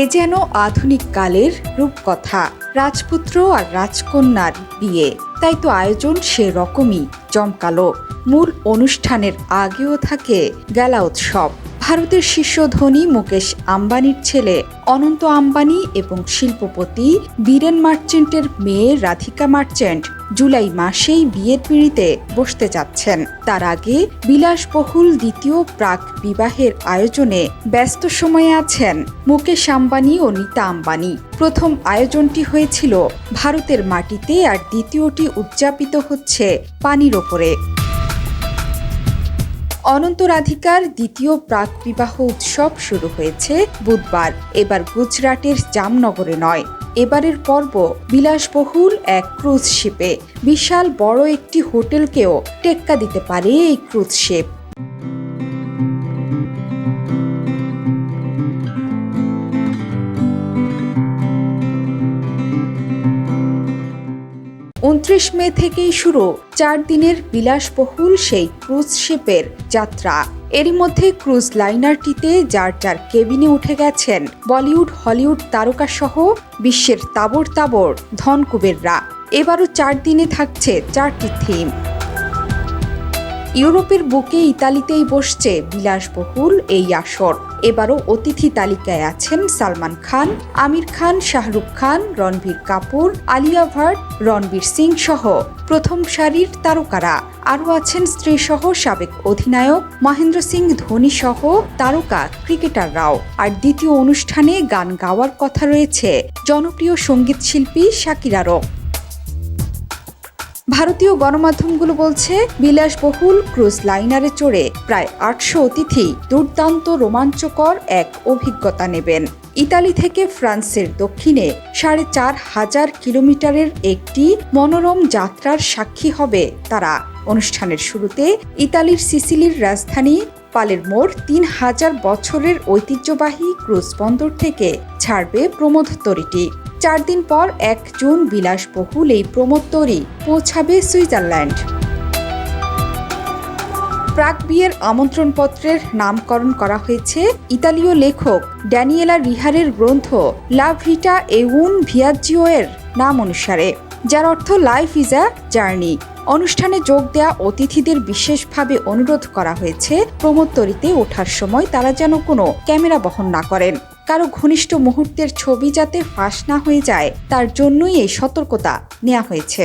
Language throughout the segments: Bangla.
এ যেন আধুনিক কালের রূপকথা, রাজপুত্র আর রাজকন্যার বিয়ে। তাই তো আয়োজন সে রকমই জমকালো। মূল অনুষ্ঠানের আগেও থাকে গেলা উৎসব। ভারতের শীর্ষ ধনী মুকেশ আম্বানির ছেলে অনন্ত আম্বানি এবং শিল্পপতি বীরেন মার্চেন্টের মেয়ে রাধিকা মার্চেন্ট জুলাই মাসেই বিয়ের পিঁড়িতে বসতে যাচ্ছেন। তার আগে বিলাসবহুল দ্বিতীয় প্রাক বিবাহের আয়োজনে ব্যস্ত সময়ে আছেন মুকেশ আম্বানি ও নীতা আম্বানি। প্রথম আয়োজনটি হয়েছিল ভারতের মাটিতে, আর দ্বিতীয়টি উদযাপিত হচ্ছে পানির ওপরে। অনন্ত রাধিকার দ্বিতীয় প্রাক বিবাহ উৎসব শুরু হয়েছে বুধবার। এবার গুজরাটের জামনগরে নয়, এবারের পর্ব বিলাসবহুল এক ক্রুজ শিপে। বিশাল বড় একটি হোটেলকেও টেক্কা দিতে পারে এই ক্রুজ শিপ। 29 মে থেকেই শুরু 4 দিনের বিলাসবহুল সেই ক্রুজ শিপের যাত্রা। এরই মধ্যে ক্রুজ লাইনারটিতে যার যার কেবিনে উঠে গেছেন বলিউড হলিউড তারকা সহ বিশ্বের তাবড় তাবড় ধনকুবেররা। এবারও 4 দিনে থাকছে 4টি থিম। ইউরোপের বুকে ইতালিতেই বসছে বিলাসবহুল এই আসর। এবারও অতিথি তালিকায় আছেন সালমান খান, আমির খান, শাহরুখ খান, রণবীর কাপুর, আলিয়া ভাট, রণবীর সিং সহ প্রথম সারির তারকারা। আরও আছেন স্ত্রী সহ সাবেক অধিনায়ক মহেন্দ্র সিং ধোনি সহ তারকা ক্রিকেটাররাও। আর দ্বিতীয় অনুষ্ঠানে গান গাওয়ার কথা রয়েছে জনপ্রিয় সঙ্গীত শিল্পী শাকিরারও। ভারতীয় গণমাধ্যমগুলো বলছে, বিলাসবহুল ক্রুজ লাইনারে চড়ে প্রায় 800 অতিথি দুর্দান্ত রোমাঞ্চকর এক অভিজ্ঞতা নেবেন। ইতালি থেকে ফ্রান্সের দক্ষিণে 4500 কিলোমিটারের একটি মনোরম যাত্রার সাক্ষী হবে তারা। অনুষ্ঠানের শুরুতে ইতালির সিসিলির রাজধানী পালেরমোর 3000 বছরের ঐতিহ্যবাহী ক্রুজ বন্দর থেকে ছাড়বে প্রমোদতরীটি। 4 দিন পর 1 জুন বিলাসবহুল এই প্রমোদতরী পৌঁছাবে সুইজারল্যান্ড। প্রাক বিয়ের আমন্ত্রণপত্রের নামকরণ করা হয়েছে ইতালীয় লেখক ড্যানিয়েলা রিহারের গ্রন্থ লা ভিটা এ উন ভিয়াজ্জিও এর নাম অনুসারে, যার অর্থ লাইফ ইজ আ জার্নি। অনুষ্ঠানে যোগ দেয়া অতিথিদের বিশেষভাবে অনুরোধ করা হয়েছে প্রমোদতরীতে ওঠার সময় তারা যেন কোনো ক্যামেরা বহন না করেন। কারো ঘনিষ্ঠ মুহূর্তের ছবি যাতে ফাঁস না হয়ে যায়, তার জন্যই এই সতর্কতা নেওয়া হয়েছে।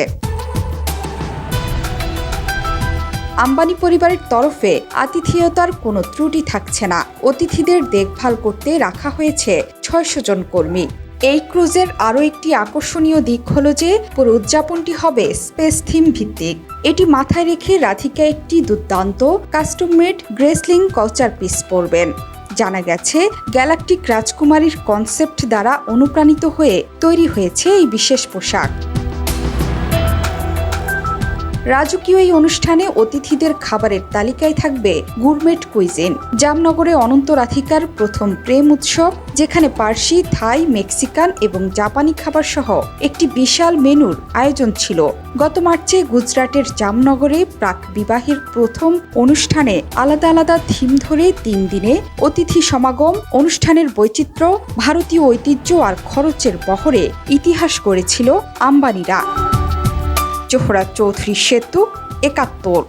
আম্বানি পরিবারের তরফে আতিথেয়তার কোনো ত্রুটি থাকছে না। অতিথিদের দেখভাল করতে রাখা হয়েছে 600 জন কর্মী। এই ক্রুজের আরও একটি আকর্ষণীয় দিক হলো যে পুরো উদযাপনটি হবে স্পেস থিম ভিত্তিক। এটি মাথায় রেখে রাধিকা একটি দুর্দান্ত কাস্টম মেড গ্রেসলিং কালচার পিস পরবেন। জানা গেছে, গ্যালাকটিক রাজকুমারীর কনসেপ্ট দ্বারা অনুপ্রাণিত হয়ে তৈরি হয়েছে এই বিশেষ পোশাক। রাজকীয় এই অনুষ্ঠানে অতিথিদের খাবারের তালিকায় থাকবে গুরমেট কুইজিন। জামনগরে অনন্ত রাধিকার প্রথম প্রেম উৎসব, যেখানে পার্সি, থাই, মেক্সিকান এবং জাপানি খাবার সহ একটি বিশাল মেনুর আয়োজন ছিল। গত মার্চে গুজরাটের জামনগরে প্রাক বিবাহের প্রথম অনুষ্ঠানে আলাদা আলাদা থিম ধরে 3 দিনে অতিথি সমাগম, অনুষ্ঠানের বৈচিত্র্য, ভারতীয় ঐতিহ্য আর খরচের বহরে ইতিহাস গড়েছিল আম্বানিরা। জোহরা চৌধুরী সেতু, 71।